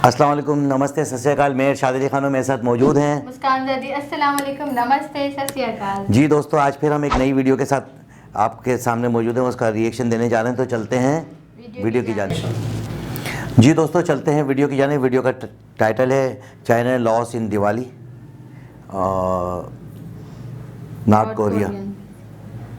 अस्सलाम वालेकुम, नमस्ते, सत श्री अकाल। मेयर शाद अली खान मेरे साथ मौजूद हैं। मुस्कान दादी, अस्सलाम वालेकुम, नमस्ते, सत श्री अकाल। जी दोस्तों, आज फिर हम एक नई वीडियो के साथ आपके सामने मौजूद हैं, उसका रिएक्शन देने जा रहे हैं। तो चलते हैं वीडियो की जानिब। जी दोस्तों, चलते हैं वीडियो की जानिब। वीडियो का टाइटल है China loss in Diwali north Korea.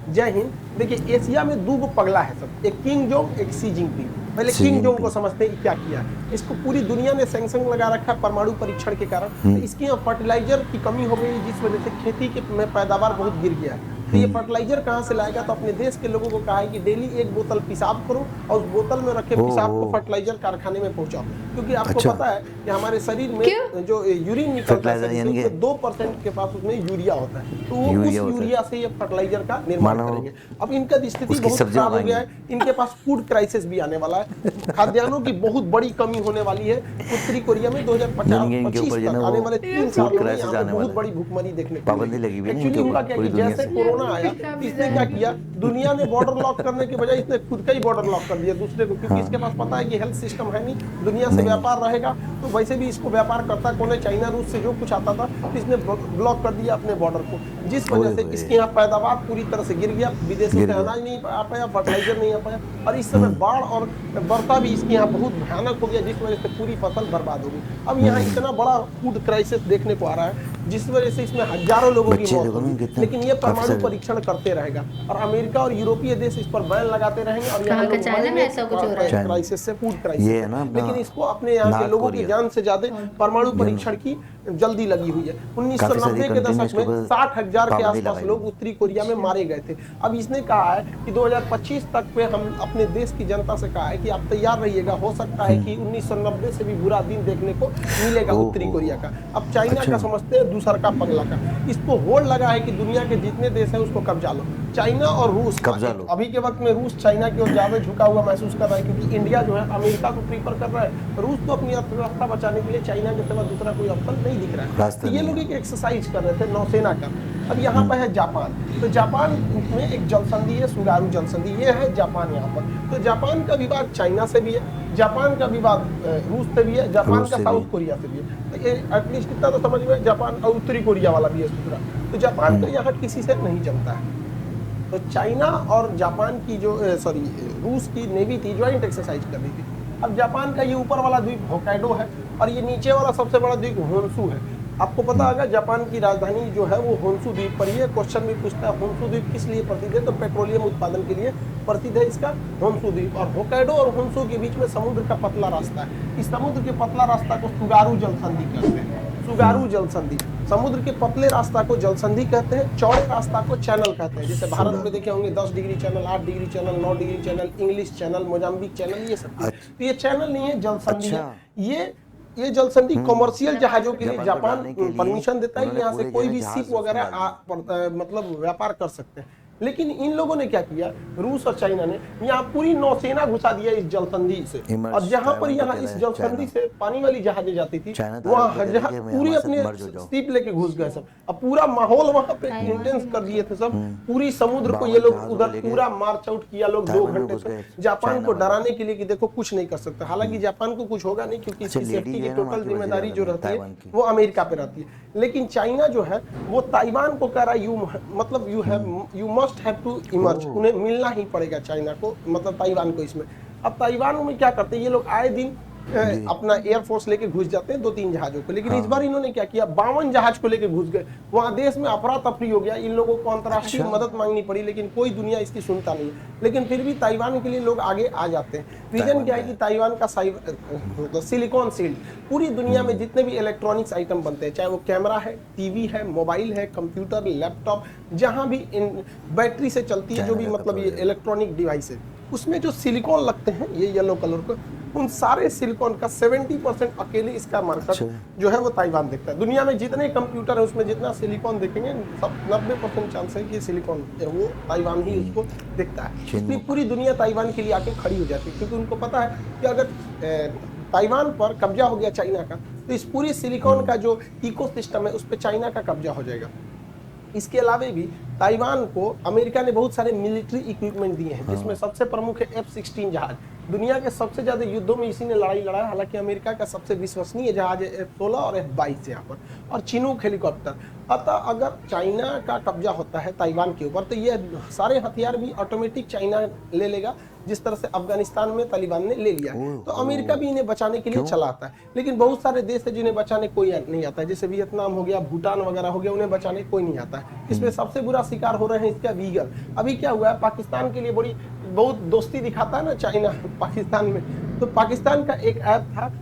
जय हिंद। देखिए, एशिया में दो गो पगला है सब, एक किंग जोंग, एक सी जिनपिंग। पहले किंग जोंग को समझते हैं क्या किया है। इसको पूरी दुनिया ने सैंक्शन लगा रखा है परमाणु परीक्षण के कारण। तो इसके यहाँ फर्टिलाइजर की कमी हो गई, जिस वजह से खेती के में पैदावार बहुत गिर गया है। तो ये फर्टिलाइजर कहाँ से लाएगा? तो अपने देश के लोगों को कहा है कि डेली एक बोतल पेशाब करो और उस बोतल में रखे पेशाब को फर्टिलाइजर कारखाने में पहुंचाओ, क्योंकि आपको पता है कि हमारे शरीर में जो यूरिन निकलता है 2% के पास उसमें यूरिया होता है। तो वो उस यूरिया से ये फर्टिलाइजर का निर्माण करेंगे। अब इनका स्थिति बहुत खराब हो गया है। इनके पास फूड क्राइसिस भी आने वाला है, खाद्यान्नों की बहुत बड़ी कमी होने वाली है। उत्तरी कोरिया में 2050-25 तक आने वाले 3 सालों में यहाँ पे बहुत बड़ी भूखमरी देखने को मिलेगी। एक्चुअली उनका क्या कि जैसे कोरोना आया, इसने क्या किया, दुनिया ने बॉर्डर लॉक करने के बजाय इसने खुद का ही बॉर्डर लॉक कर दिया दूसरे को, क्योंकि इसके पास पता है कि हेल्थ सिस्टम है नहीं, दुनिया से व्यापार रहेगा तो वैसे भी इसको व्यापार करता कौन है? चाइना, रूस से जो कुछ आता था इसने ब्लॉक कर दिया अपने बॉर्डर को, जिस वजह से इसके यहाँ पैदावार पूरी तरह से गिर गया। विदेशों से अनाज नहीं आ पाया, फर्टिलाइजर नहीं आ पाया, और इस समय बाढ़ और वर्षा भी इसके यहाँ बहुत भयानक हो गया, जिस वजह से पूरी फसल बर्बाद हो गई। अब यहाँ इतना बड़ा फूड क्राइसिस देखने को आ रहा है, जिस वजह से इसमें हजारों लोगों की मौत होगी। लेकिन ये परमाणु परीक्षण करते रहेगा और अमेरिका और यूरोपीय देश इस पर बैन लगाते रहेंगे और यहाँ क्राइसिस से फूड क्राइसिस, लेकिन इसको अपने यहाँ के लोगों की जान से ज्यादा परमाणु परीक्षण की जल्दी लगी हुई है। 1990 के दशक में 60,000 के आसपास लोग उत्तरी कोरिया में मारे गए थे। अब इसने कहा है कि 2025 तक पे हम अपने देश की जनता से कहा है कि आप तैयार रहिएगा, हो सकता है कि 1990 से भी बुरा दिन देखने को मिलेगा उत्तरी कोरिया का। अब चाइना का समझते हैं दूसरा का पगला का, इसको होड़ लगा है कि दुनिया के जितने देश है उसको कब्जा लो। चाइना और रूस कब्जा लो। अभी के वक्त में रूस चाइना की ओर ज्यादा झुका हुआ महसूस कर रहा है, क्योंकि इंडिया जो है अमेरिका को प्रीफर कर रहा है। रूस तो अपनी अर्थव्यवस्था बचाने के लिए चाइना के सिवा दूसरा कोई ऑप्शन नहीं दिख रहा है। तो ये लोग एक एक्सरसाइज कर रहे थे नौसेना का। अब यहाँ पर है जापान, तो जापान में एक जलसंधि है, सुगारू जलसंधि, ये है जापान यहाँ पर। तो जापान का विवाद चाइना से भी है, जापान का विवाद रूस से भी है, जापान का साउथ कोरिया से भी है। तो ये एटलीस्ट इतना तो समझ में, जापान और उत्तरी कोरिया वाला भी है दूसरा। तो जापान तो यहाँ किसी से नहीं जमता है। तो चाइना और जापान की जो रूस की नेवी थी, ज्वाइंट एक्सरसाइज कर रही थी। अब जापान का ये ऊपर वाला द्वीप होक्काइडो है और ये नीचे वाला सबसे बड़ा द्वीप होन्शु है। आपको पता होगा जापान की राजधानी जो है वो होन्शु द्वीप पर ही है। क्वेश्चन भी पूछता है होन्शु द्वीप किस लिए प्रसिद्ध है? तो पेट्रोलियम उत्पादन के लिए प्रसिद्ध है इसका होन्शु द्वीप। और होक्काइडो और होन्शु के बीच में समुद्र का पतला रास्ता है। इस समुद्र के पतला रास्ता को सुगारू जलसंधि कहते हैं। सुगारू जलसंधि, समुद्र के पतले रास्ता को जलसंधि कहते हैं, चौड़े रास्ता को चैनल कहते हैं। जैसे भारत में देखे होंगे 10 degree channel, 8 degree channel, 9 degree channel, English channel, Mozambique channel, ये सब। तो ये चैनल नहीं है, जलसंधि है। ये जलसंधि कमर्शियल जहाजों के लिए जापान परमिशन देता है कि यहाँ से कोई भी शिप वगैरह मतलब व्यापार कर सकते हैं। लेकिन इन लोगों ने क्या किया, रूस और चाइना ने यहाँ पूरी नौसेना घुसा दिया इस जलसंधि से। और जहां पर यहाँ इस जलसंधि से पानी वाली जहाजें जाती थी, वहाँ पूरी अपने शिप लेके घुस गए सब। अब पूरा माहौल वहां पे इंटेंस कर दिए थे सब। पूरी समुद्र को ये लोग उधर पूरा मार्च आउट किया लोग 2 घंटे तक, जापान को डराने के लिए कि देखो कुछ नहीं कर सकते। हालांकि जापान को कुछ होगा नहीं, क्योंकि इसकी सेफ्टी की टोटल जिम्मेदारी जो रहती है वो अमेरिका पे रहती है। लेकिन चाइना जो है वो ताइवान को कह रहा है you must have to emerge, उन्हें मिलना ही पड़ेगा चाइना को, मतलब ताइवान को इसमें। अब ताइवान में क्या करते हैं ये लोग, आए दिन अपना एयरफोर्स लेके घुस जाते हैं 2-3 जहाजों को। लेकिन इस बार इन्होंने क्या किया, 52 जहाज को लेके घुस गए। वहां देश में अफरा तफरी हो गया, इन लोगों को अंतर्राष्ट्रीय मदद मांगनी पड़ी, लेकिन कोई दुनिया इसकी सुनता नहीं है। लेकिन फिर भी ताइवान के लिए लोग आगे आ जाते हैं। रीजन क्या है कि ताइवान का सिलिकॉन शील्ड, पूरी दुनिया में जितने भी इलेक्ट्रॉनिक्स आइटम बनते हैं, चाहे वो कैमरा है, टीवी है, मोबाइल है, कंप्यूटर, लैपटॉप, जहां भी बैटरी से चलती है जो भी मतलब ये इलेक्ट्रॉनिक डिवाइस है, उसमें जो सिलिकॉन लगते हैं ये येलो कलर को, उन सारे सिलिकॉन का 70% अकेले इसका मार्केट जो है वो ताइवान देखता है। दुनिया में जितने कंप्यूटर है उसमें जितना सिलिकॉन देखेंगे, सब 90% चांस है कि सिलिकॉन वो ताइवान ही उसको देखता है। इसलिए पूरी दुनिया ताइवान के लिए आके खड़ी हो जाती है, क्योंकि उनको पता है कि अगर ताइवान पर कब्जा हो गया चाइना का, तो इस पूरी सिलिकॉन का जो इकोसिस्टम है उस पर चाइना का कब्जा हो जाएगा। इसके अलावा भी ताइवान को अमेरिका ने बहुत सारे मिलिट्री इक्विपमेंट दिए हैं, जिसमें सबसे प्रमुख है F-16 जहाज। दुनिया के सबसे ज्यादा युद्धों में इसी ने लड़ाई लड़ा है। हालांकि अमेरिका का सबसे विश्वसनीय जहाज है F-16 और F-22 यहाँ पर, और चिनूक हेलीकॉप्टर। अतः अगर चाइना का कब्जा होता है ताइवान के ऊपर, तो ये सारे हथियार भी ऑटोमेटिक चाइना ले लेगा, जिस तरह से अफगानिस्तान में तालिबान ने ले लिया है। तो अमेरिका भी इन्हें बचाने के लिए चला आता है, लेकिन बहुत सारे देश है जिन्हें बचाने कोई नहीं आता है, जैसे वियतनाम हो गया, भूटान वगैरह हो गया, उन्हें बचाने कोई नहीं आता है। इसमें सबसे बुरा शिकार हो रहे हैं इसका वीगर। अभी क्या हुआ है, पाकिस्तान के लिए बहुत दोस्ती दिखाता है ना चाइना पाकिस्तान में, तो पाकिस्तान का एक ऐप था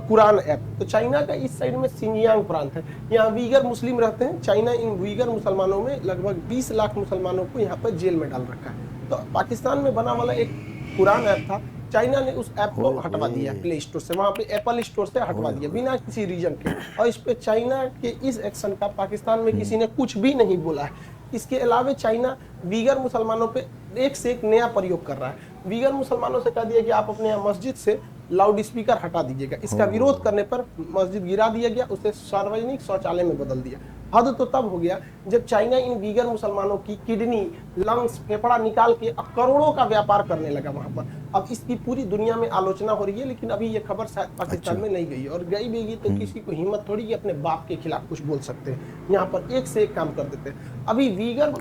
कुरान ऐप, तो चाइना का इस साइड में सिंजियांग प्रांत है, यहाँ वीगर मुस्लिम रहते हैं। चाइना इन वीगर मुसलमानों में लगभग 20 लाख मुसलमानों को यहाँ पर जेल में डाल रखा है। तो पाकिस्तान में बना वाला एक कुरान ऐप था, चाइना ने उस ऐप को हटवा दिया प्ले स्टोर से, वहाँ पे एप्पल स्टोर से हटवा दिया बिना किसी रीजन के। और इस पे चाइना के इस एक्शन का पाकिस्तान में किसी ने कुछ भी नहीं बोला है। इसके अलावा चाइना वीगर मुसलमानों पे एक से एक नया प्रयोग कर रहा है। वीगर मुसलमानों से कह दिया कि आप अपने यहाँ मस्जिद से लाउड स्पीकर हटा दीजिएगा। इसका विरोध करने पर मस्जिद गिरा दिया गया, उसे सार्वजनिक शौचालय में बदल दिया। हद तो तब हो गया जब चाइना इन वीगर मुसलमानों की किडनी, लंग्स, फेफड़ा निकाल के अब करोड़ों का व्यापार करने लगा वहां पर। अब इसकी पूरी दुनिया में आलोचना हो रही है, लेकिन अभी ये खबर शायद पाकिस्तान में नहीं गई, और गई भी तो किसी को हिम्मत थोड़ी कि अपने बाप के खिलाफ कुछ बोल सकते हैं। यहाँ पर एक से एक काम कर देते हैं। अभी वीगर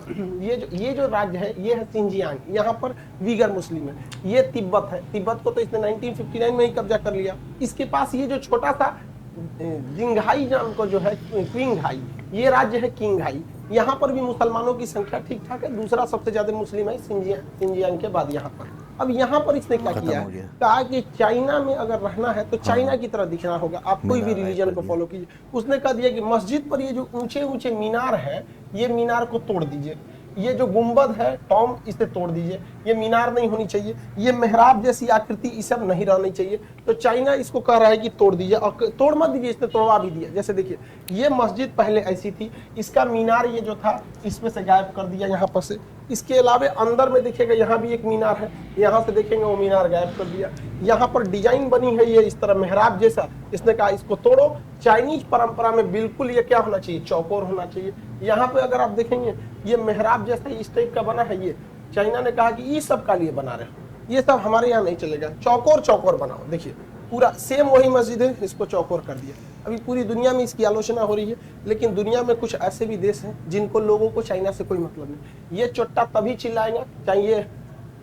ये जो राज्य है, ये है सिंजियांग, यहाँ पर वीगर मुस्लिम है। ये तिब्बत है, तिब्बत को तो इसने 1959 में ही कब्जा कर लिया। इसके पास ये जो छोटा सा जिंघाई नाम को जो है क्विंघाई, ये राज्य है किंघाई, यहाँ पर भी मुसलमानों की संख्या ठीक ठाक है, दूसरा सबसे ज्यादा मुस्लिम है सिंजियांग के बाद यहाँ पर। अब यहाँ पर इसने क्या किया है, कहा कि चाइना में अगर रहना है तो चाइना की तरह दिखना होगा, आप कोई भी रिलीजन को फॉलो कीजिए। उसने कह दिया कि मस्जिद पर ये जो ऊंचे ऊंचे मीनार है, ये मीनार को तोड़ दीजिए, ये जो गुंबद है टॉम, इसे तोड़ दीजिए, ये मीनार नहीं होनी चाहिए, ये मेहराब जैसी आकृति ये सब नहीं रहनी चाहिए। तो चाइना इसको कह रहा है कि तोड़ दीजिए, और तोड़ मत दीजिए, इसने तोड़वा भी दिया। जैसे देखिए, ये मस्जिद पहले ऐसी थी, इसका मीनार ये जो था इसमें से गायब कर दिया यहाँ पर से। इसके अलावा अंदर में देखिएगा यहाँ भी एक मीनार है, यहाँ से देखेंगे वो मीनार गायब कर दिया। यहाँ पर डिजाइन बनी है ये इस तरह मेहराब जैसा, इसने कहा इसको तोड़ो। चाइनीज परंपरा में बिल्कुल ये क्या होना चाहिए, चौकोर होना चाहिए। यहाँ पे अगर आप देखेंगे ये मेहराब जैसा इस टाइप का बना है, ये चाइना ने कहा कि ये सब का लिए बना रहे हो, ये सब हमारे यहाँ नहीं चलेगा, चौकोर चौकोर बनाओ। देखिए पूरा सेम वही मस्जिद है, इसको चौकोर कर दिया। अभी पूरी दुनिया में इसकी आलोचना हो रही है, लेकिन दुनिया में कुछ ऐसे भी देश हैं जिनको लोगों को चाइना से कोई मतलब नहीं। ये चोट्टा तभी चिल्लाएगा चाहिए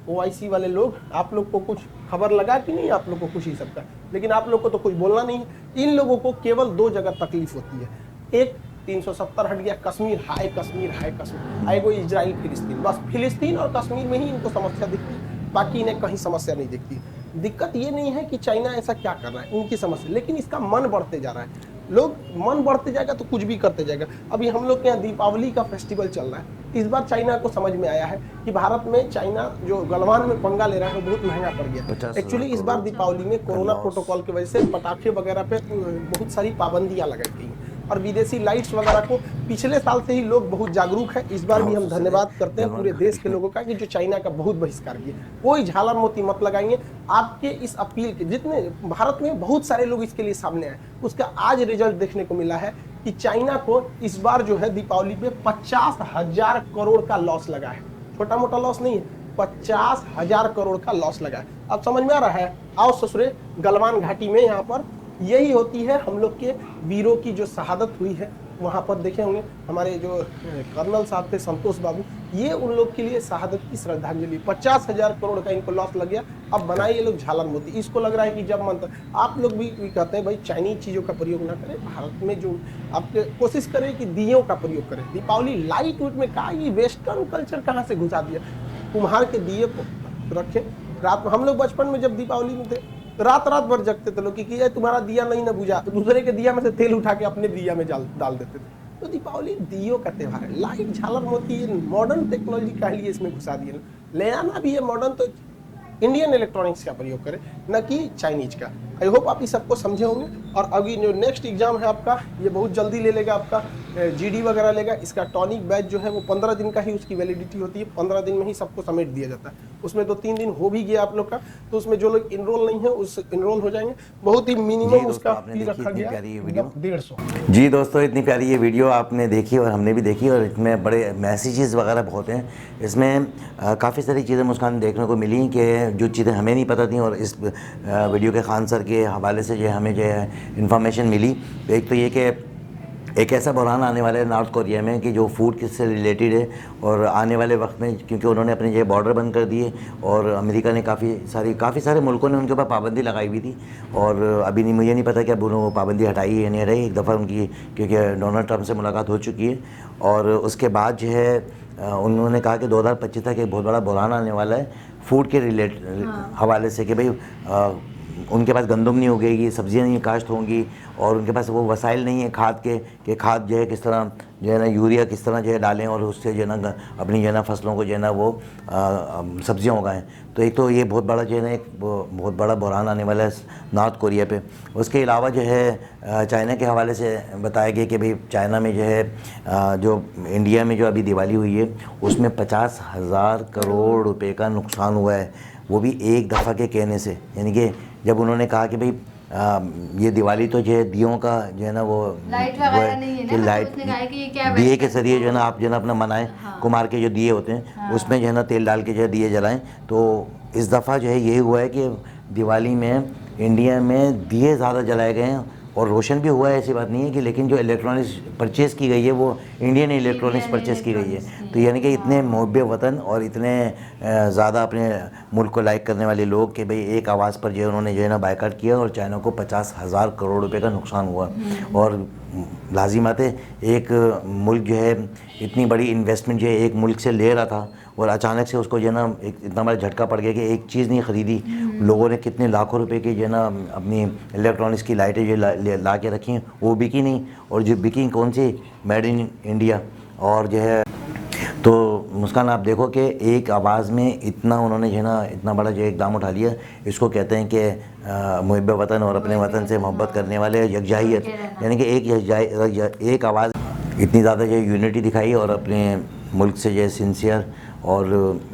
OIC वाले लोग, आप लोग को कुछ खबर लगा कि नहीं, आप लोग को कुछ ही सबका, लेकिन आप लोग को तो कुछ बोलना नहीं है। इन लोगों को केवल 2 जगह तकलीफ होती है, एक 370 हट गया, कश्मीर हाय कश्मीर हाय कश्मीर, आए वो इजराइल फिलिस्तीन, बस फिलिस्तीन और कश्मीर में ही इनको समस्या दिखती है, बाकी इन्हें कहीं समस्या नहीं दिखती। दिक्कत ये नहीं है कि चाइना ऐसा क्या कर रहा है, इनकी समस्या, लेकिन इसका मन बढ़ते जा रहा है। लोग मन बढ़ते जाएगा तो कुछ भी करते जाएगा। अभी हम लोग के यहाँ दीपावली का फेस्टिवल चल रहा है, इस बार चाइना को समझ में आया है कि भारत में चाइना जो गलवान में पंगा ले रहा है वो बहुत महंगा पड़ गया। एक्चुअली इस बार दीपावली में कोरोना प्रोटोकॉल की वजह से पटाखे वगैरह पे बहुत सारी पाबंदियां लगाई गई और विदेशी लाइट्स वगैरह को पिछले साल से ही लोग बहुत जागरूक हैं। इस बार भी हम धन्यवाद करते हैं पूरे देश के लोगों का कि जो चाइना का बहुत बहिष्कार किया। कोई झालर मोती मत लगाएंगे। आपके इस अपील के जितने भारत में बहुत सारे लोग इसके लिए सामने आए, उसका आज रिजल्ट देखने को मिला है कि चाइना को इस बार जो है दीपावली पे 50,000 करोड़ का लॉस लगा है। छोटा मोटा लॉस नहीं है, 50,000 करोड़ का लॉस लगा है। अब समझ में आ रहा है? आओ ससुरे, गलवान घाटी में यहाँ पर यही होती है हम लोग के वीरों की जो शहादत हुई है। वहाँ पर देखे होंगे हमारे जो कर्नल साहब थे संतोष बाबू, ये उन लोग के लिए शहादत की श्रद्धांजलि। 50,000 करोड़ का इनको लॉस लग गया। अब बनाए ये लोग झालर मोती। इसको लग रहा है कि जब मन आप लोग भी कहते हैं भाई चाइनीज चीज़ों का प्रयोग ना करें, भारत में जो आप कोशिश करें कि दियों का प्रयोग करें। दीपावली लाइट वेट में कहा, ये वेस्टर्न कल्चर कहाँ से घुसा दिया। कुम्हार के दिए रखें रात में। हम लोग बचपन में जब दीपावली में थे रात भर जगते थे लोग कि तुम्हारा दिया नहीं ना बुझा, तो दूसरे के दिया में से तेल उठा के अपने दिया में डाल देते थे। तो दीपावली दियों का त्यौहार है। लाइट, झालर मोती मॉडर्न टेक्नोलॉजी का लिए इसमें घुसा दिए। ले आना भी है मॉडर्न तो इंडियन इलेक्ट्रॉनिक्स का प्रयोग करें, न कि चाइनीज का। आई होप आप इस सबको समझे होंगे। और अभी जो नेक्स्ट एग्जाम है आपका, ये बहुत जल्दी ले लेगा आपका जीडी वगैरह लेगा। इसका टॉनिक बैच जो है वो 15 दिन का ही उसकी वैलिडिटी होती है, 15 दिन में ही सबको समेट दिया जाता है। उसमें तो 3 दिन हो भी गया आप लोग का, तो उसमें जो लोग इनरोल नहीं है उस इनरोल हो जाएंगे। बहुत ही मिनिमम उसका फी रखा गया 150। जी दोस्तों, इतनी प्यारी ये वीडियो आपने देखी और हमने भी देखी, और इसमें बड़े मैसेजेस वगैरह बहुत हैं। इसमें काफ़ी सारी चीज़ें मुस्कान देखने को मिली कि जो चीज़ें हमें नहीं पता थी, और इस वीडियो के खान सर के हवाले से जो है हमें जो है इन्फॉर्मेशन मिली। एक तो ये कि एक ऐसा बहरान आने वाला है नॉर्थ कोरिया में कि जो फूड से रिलेटेड है, और आने वाले वक्त में क्योंकि उन्होंने अपने जो बॉर्डर बंद कर दिए, और अमेरिका ने काफ़ी सारे मुल्कों ने उनके ऊपर पाबंदी लगाई हुई थी, और अभी नहीं, मुझे नहीं पता कि अब उन्होंने पाबंदी हटाई है या नहीं हटाई। एक दफ़ा उनकी क्योंकि डोनाल्ड ट्रंप से मुलाकात हो चुकी है, और उसके बाद जो है उन्होंने कहा कि 2025 तक एक बहुत बड़ा बहरान आने वाला है फूड के हवाले से, कि भाई उनके पास गंदम नहीं उगेगी, सब्जियां नहीं काश्त होंगी, और उनके पास वो वसाइल नहीं है खाद के कि खाद जो है किस तरह जो है ना यूरिया किस तरह जो है डालें और उससे जो है ना अपनी जो है ना फसलों को जो है ना वो सब्जियां उगाएं। तो एक तो ये बहुत बड़ा जो है ना एक बहुत बड़ा बहरान आने वाला है नॉर्थ कोरिया पे। उसके अलावा जो है चाइना के हवाले से बताया गया कि भाई चाइना में जो है जो इंडिया में जो अभी दिवाली हुई है उसमें 50,000 करोड़ रुपए का नुकसान हुआ है, वो भी एक दफ़ा के कहने से। यानी कि जब उन्होंने कहा कि भाई ये दिवाली तो जो है दियों का जो है ना वो लाइट वगैरह नहीं है ना, लाइट उसने कहा कि ये क्या दिए के जरिए जो है ना आप जो है ना अपना मनाएं। कुमार के जो दिए होते हैं उसमें जो है ना तेल डाल के जो है दिए जलाएं। तो इस दफ़ा जो है यही हुआ है कि दिवाली में इंडिया में दिए ज़्यादा जलाए गए हैं, और रोशन भी हुआ है, ऐसी बात नहीं है कि, लेकिन जो इलेक्ट्रॉनिक्स परचेज़ की गई है वो इंडियन इलेक्ट्रॉनिक्स परचेज़ की गई है। तो यानी कि इतने मुहब्बे वतन और इतने ज़्यादा अपने मुल्क को लाइक करने वाले लोग कि भाई एक आवाज़ पर जो है उन्होंने जो है ना बायकॉट किया, और चाइना को 50,000 करोड़ रुपए का नुकसान हुआ। और लाजिमात है एक मुल्क जो है इतनी बड़ी इन्वेस्टमेंट जो है एक मुल्क से ले रहा था, और अचानक से उसको जो है ना एक इतना बड़ा झटका पड़ गया कि एक चीज़ नहीं ख़रीदी। लोगों ने कितने लाखों रुपए की जो है ना अपनी इलेक्ट्रॉनिक्स की लाइटें जो ला के रखी हैं, वो बिकी नहीं, और जो बिकी कौन सी, मेड इन इंडिया। और जो है तो मुस्कान आप देखो कि एक आवाज़ में इतना उन्होंने जो है ना इतना बड़ा जो इक़दाम उठा लिया। इसको कहते हैं कि मुहिब्बे वतन और अपने वतन से मोहब्बत करने वाले यकजाहियत, यानी कि एक आवाज़ इतनी ज़्यादा जो यूनिटी दिखाई, और अपने मुल्क से जो है सिंसियर, और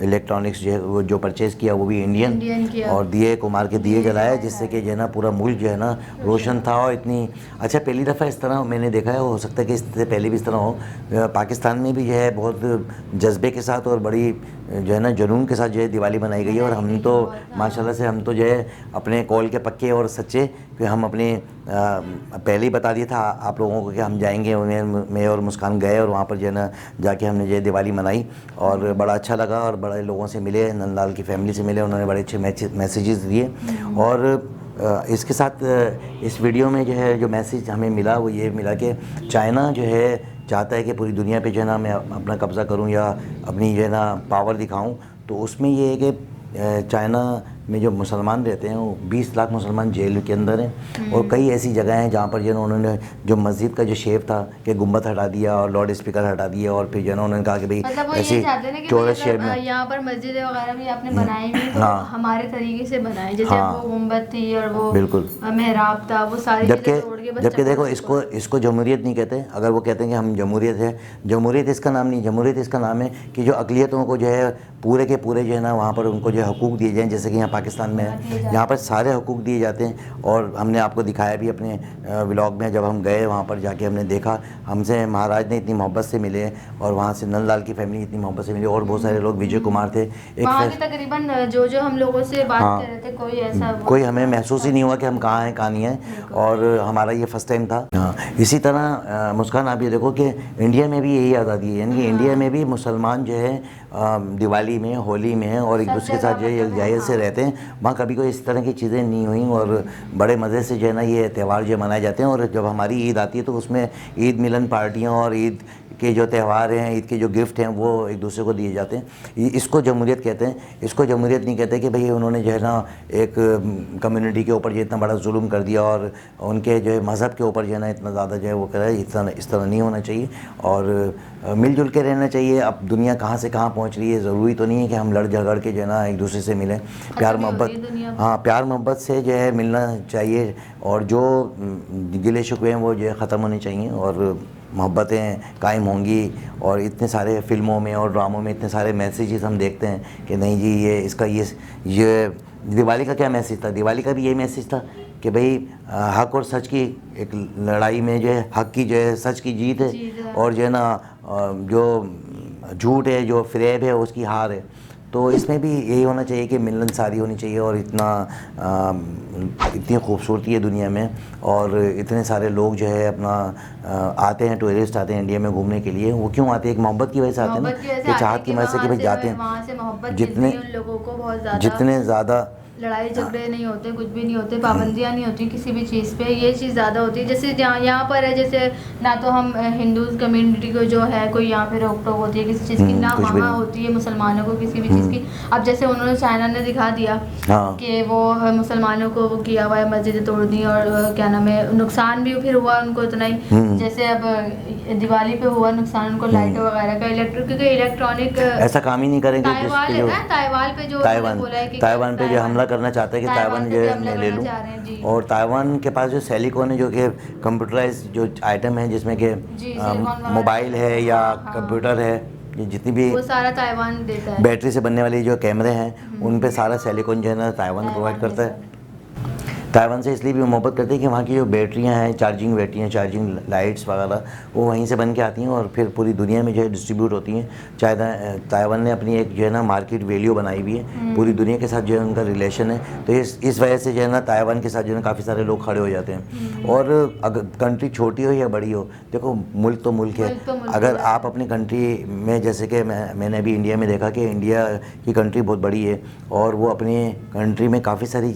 इलेक्ट्रॉनिक्स जो है वो जो परचेज़ किया वो भी इंडियन किया, और दिए कुमार के दिए जलाए, जिससे कि जो है ना पूरा मुल्क जो है ना रोशन था। और इतनी अच्छा पहली दफ़ा इस तरह मैंने देखा है, हो सकता है कि इससे पहले भी इस तरह हो। पाकिस्तान में भी जो है बहुत जज्बे के साथ और बड़ी जो है ना जुनून के साथ जो है दिवाली मनाई गई है। और हम तो माशाल्लाह से हम तो जो है अपने कॉल के पक्के और सच्चे, कि हम अपने पहले ही बता दिया था आप लोगों को कि हम जाएंगे। मैं और मुस्कान गए, और वहाँ पर जो है ना जाके हमने जो है दिवाली मनाई, और बड़ा अच्छा लगा, और बड़े लोगों से मिले, नंदलाल की फैमिली से मिले, उन्होंने बड़े अच्छे मैसेजेस दिए। और इसके साथ इस वीडियो में जो है जो मैसेज हमें मिला वो ये मिला कि चाइना जो है चाहता है कि पूरी दुनिया पे जो है ना मैं अपना कब्ज़ा करूं या अपनी जो है ना पावर दिखाऊं। तो उसमें ये है कि चाइना में जो मुसलमान रहते हैं वो 20 लाख मुसलमान जेल के अंदर हैं, और कई ऐसी जगह हैं जहाँ पर जो है उन्होंने जो मस्जिद का जो शेप था कि गुम्बद हटा दिया और लाउड स्पीकर हटा दिया, और फिर जो है उन्होंने कहा कि भाई मतलब ऐसी चौरस शेप में यहाँ पर मस्जिद वगैरह भी आपने बनाई हुई, तो हमारे तरीके से बनाए, जैसे वो गुम्बद थी और वो बिल्कुल मेहराब था, वो सारी चीजें तोड़ के। जबकि देखो इसको जमहूरियत नहीं कहते। अगर वो कहते हैं कि हम जमहूरियत है, जमहूरियत इसका नाम नहीं, जमहूरियत इसका नाम है कि जो अक़लियतों को जो है पूरे के पूरे जो है ना वहाँ पर उनको जो है हकूक़ दिए जाएँ, जैसे कि यहाँ पाकिस्तान में है, यहाँ पर सारे हकूक़ दिए जाते हैं। और हमने आपको दिखाया भी अपने व्लॉग में, जब हम गए वहाँ पर जाके हमने देखा, हमसे महाराज ने इतनी मोहब्बत से मिले, और वहाँ से नंदलाल की फैमिली इतनी मोहब्बत से मिली, और बहुत सारे लोग, विजय कुमार थे, एक तकरीबन जो हम लोगों से बात कर रहे थे, कोई ऐसा कोई हमें महसूस ही नहीं हुआ कि हम कहाँ हैं कहाँ नहीं हैं, और हमारा ये फर्स्ट टाइम था। इसी तरह मुस्कान आप ये देखो कि इंडिया में भी यही आज़ादी है, यानी कि इंडिया में भी मुसलमान जो है दिवाली में, होली में और एक दूसरे के साथ जो है यकजाहियत से रहते हैं। वहाँ कभी कोई इस तरह की चीज़ें नहीं हुई, और बड़े मज़े से जो है ना ये त्यौहार जो मनाए जाते हैं। और जब हमारी ईद आती है तो उसमें ईद मिलन पार्टियाँ और ईद के जो त्यौहार हैं, ईद के जो गिफ्ट हैं वो एक दूसरे को दिए जाते हैं। इसको जमहूरियत कहते हैं। इसको जमहूरियत नहीं कहते कि भाई उन्होंने जो है ना एक कम्युनिटी के ऊपर जो इतना बड़ा जुल्म कर दिया, और उनके जो है मज़हब के ऊपर जो है ना इतना ज़्यादा जो है वो करे, इस तरह नहीं होना चाहिए, और मिलजुल के रहना चाहिए। अब दुनिया कहाँ से कहाँ पहुँच रही है, ज़रूरी तो नहीं है कि हम लड़ झगड़ के जो है ना एक दूसरे से मिलें। प्यार मोहब्बत, हाँ प्यार मोहब्बत से जो है मिलना चाहिए, और जो गिले शिकवे हैं वो जो है ख़त्म होने चाहिए। और मोहब्बतें कायम होंगी। और इतने सारे फ़िल्मों में और ड्रामों में इतने सारे मैसेजेस हम देखते हैं कि नहीं जी ये इसका ये दिवाली का क्या मैसेज था? दिवाली का भी यही मैसेज था कि भाई हक और सच की एक लड़ाई में जो है हक की जो है सच की जीत है और जो है ना जो झूठ है जो फ़रेब है उसकी हार है। तो इसमें भी यही होना चाहिए कि मिलनसारी होनी चाहिए और इतनी खूबसूरती है दुनिया में और इतने सारे लोग जो है अपना आते हैं, टूरिस्ट आते हैं इंडिया में घूमने के लिए। वो क्यों आते हैं? एक मोहब्बत की वजह से आते हैं ना, कि चाहत की वजह से कि भाई जाते हैं। वहाँ से मोहब्बत जितने मिलती है उन लोगों को बहुत ज़्यादा, जितने ज़्यादा लड़ाई झगड़े नहीं होते, कुछ भी नहीं होते, पाबंदियाँ नहीं होती किसी भी चीज़ पे, ये चीज़ ज़्यादा होती है। जैसे यहाँ पर है, जैसे ना तो हम हिंदू कम्युनिटी को जो है कोई यहाँ पे रोक टोक होती है किसी चीज़ की, ना वहाँ होती है मुसलमानों को किसी भी चीज़ की। अब जैसे उन्होंने चाइना ने दिखा दिया कि वो मुसलमानों को वो किया हुआ है, मस्जिदें तोड़ दी और क्या नाम है, नुकसान भी फिर हुआ उनको इतना ही। जैसे अब दिवाली पे हुआ नुकसान उनको लाइट वगैरह का, क्योंकि इलेक्ट्रॉनिक ऐसा काम ही नहीं करेंगे। ताइवान पे जो हमला करना चाहते हैं कि ताइवान जो है मैं ले लूँ। और ताइवान के पास जो सिलिकॉन है जो कि कंप्यूटराइज जो आइटम है जिसमें कि मोबाइल है या कंप्यूटर है, ये जितनी भी वो सारा ताइवान देता है। बैटरी से बनने वाली जो कैमरे हैं उन पे सारा सिलिकॉन जो है ना ताइवान प्रोवाइड करता है। ताइवान से इसलिए भी मोहब्बत करते हैं कि वहाँ की जो बैटरियाँ हैं, चार्जिंग बैटरियाँ, चार्जिंग लाइट्स वगैरह वो वहीं से बन के आती हैं और फिर पूरी दुनिया में जो है डिस्ट्रीब्यूट होती हैं। चाहे ताइवान ने अपनी एक जो है ना मार्केट वैल्यू बनाई हुई है, पूरी दुनिया के साथ जो है उनका रिलेशन है। तो इस वजह से जो है ना ताइवान के साथ जो है काफ़ी सारे लोग खड़े हो जाते हैं। और अगर कंट्री छोटी हो या बड़ी हो, देखो मुल्क तो मुल्क है। अगर आप अपनी कंट्री में, जैसे कि मैंने अभी इंडिया में देखा कि इंडिया की कंट्री बहुत बड़ी है और वो अपनी कंट्री में काफ़ी सारी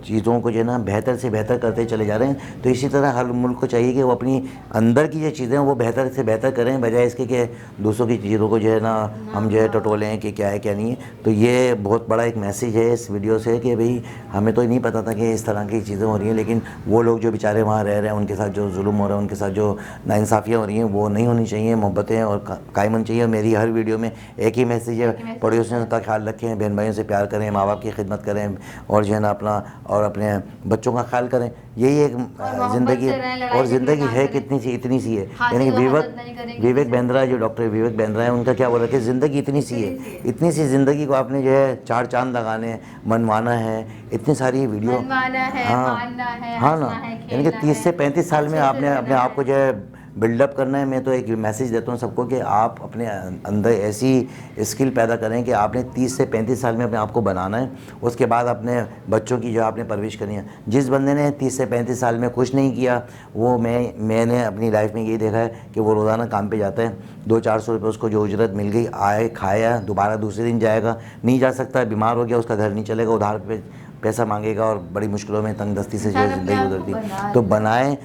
चीज़ों को जो है ना बेहतर से बेहतर करते चले जा रहे हैं। तो इसी तरह हर मुल्क को चाहिए कि वो अपनी अंदर की जो चीज़ें हैं वो बेहतर से बेहतर करें, बजाय इसके कि दूसरों की चीज़ों को जो है ना हम जो है टटोलें कि क्या है क्या नहीं है। तो ये बहुत बड़ा एक मैसेज है इस वीडियो से कि भाई हमें तो नहीं पता था कि इस तरह की चीज़ें हो रही हैं, लेकिन वो लोग जो बेचारे वहाँ रह रहे हैं उनके साथ जो जुल्म हो रहा है, उनके साथ जो नाइंसाफ़ियाँ हो रही हैं वो नहीं होनी चाहिए। मोहब्बतें और कायम होनी चाहिए। मेरी हर वीडियो में एक ही मैसेज है, पड़ोसियों का ख्याल रखें, बहन भाइयों से प्यार करें, माँ बाप की खिदमत करें और जो है ना अपने बच्चों का ख्याल करें। यही एक ज़िंदगी है। और ज़िंदगी है कितनी सी, इतनी सी है। यानी कि विवेक बिंद्रा, जो डॉक्टर विवेक बिंद्रा है, उनका क्या बोला कि ज़िंदगी इतनी सी है, इतनी सी ज़िंदगी को आपने जो है 4 चांद लगाने, मनवाना है, इतनी सारी वीडियो हाँ ना। यानी कि 30 से 35 साल में आपने अपने आप को जो है बिल्डअप करना है। मैं तो एक मैसेज देता हूँ सबको कि आप अपने अंदर ऐसी स्किल पैदा करें कि आपने 30 से 35 साल में अपने आप को बनाना है। उसके बाद अपने बच्चों की जो आपने परवरिश करनी है। जिस बंदे ने 30 से 35 साल में कुछ नहीं किया, वो मैंने अपनी लाइफ में ये देखा है कि वो रोज़ाना काम पे जाता है, 200-400 रुपये उसको जो उजरत मिल गई, आए खाया, दोबारा दूसरे दिन जाएगा, नहीं जा सकता, बीमार हो गया, उसका घर नहीं चलेगा, उधार पे पैसा मांगेगा और बड़ी मुश्किलों में तंगदस्ती से जो ज़िंदगी गुजरती। तो बनाएं,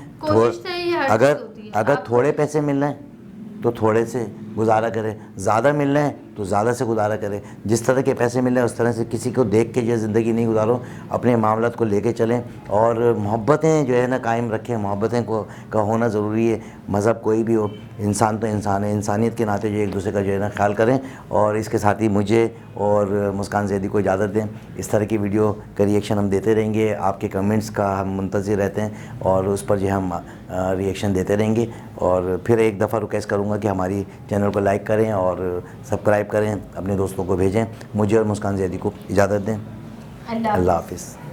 अगर थोड़े पैसे मिल रहे हैं तो थोड़े से गुजारा करें, ज़्यादा मिल रहे हैं तो ज़्यादा से गुजारा करें। जिस तरह के पैसे मिल रहे हैं उस तरह से किसी को देख के जो ज़िंदगी नहीं गुजारो, अपने मामलात को लेके चलें और मोहब्बतें जो है ना कायम रखें। मोहब्बतें का होना ज़रूरी है। मज़हब कोई भी हो, इंसान तो इंसान है, इंसानियत के नाते जो एक दूसरे का जो है ना ख्याल करें। और इसके साथ ही मुझे और मुस्कान ज़ैदी को इजाज़त दें। इस तरह की वीडियो का रिएक्शन हम देते रहेंगे, आपके कमेंट्स का हम मुंतज़िर रहते हैं और उस पर जो हम रिएक्शन देते रहेंगे। और फिर एक दफ़ा रिक्वेस्ट करूँगा कि हमारी चैनल को लाइक करें और सब्सक्राइब करें, अपने दोस्तों को भेजें। मुझे और मुस्कान ज़ैदी को इजाज़त दें। अल्लाह हाफ़िज़।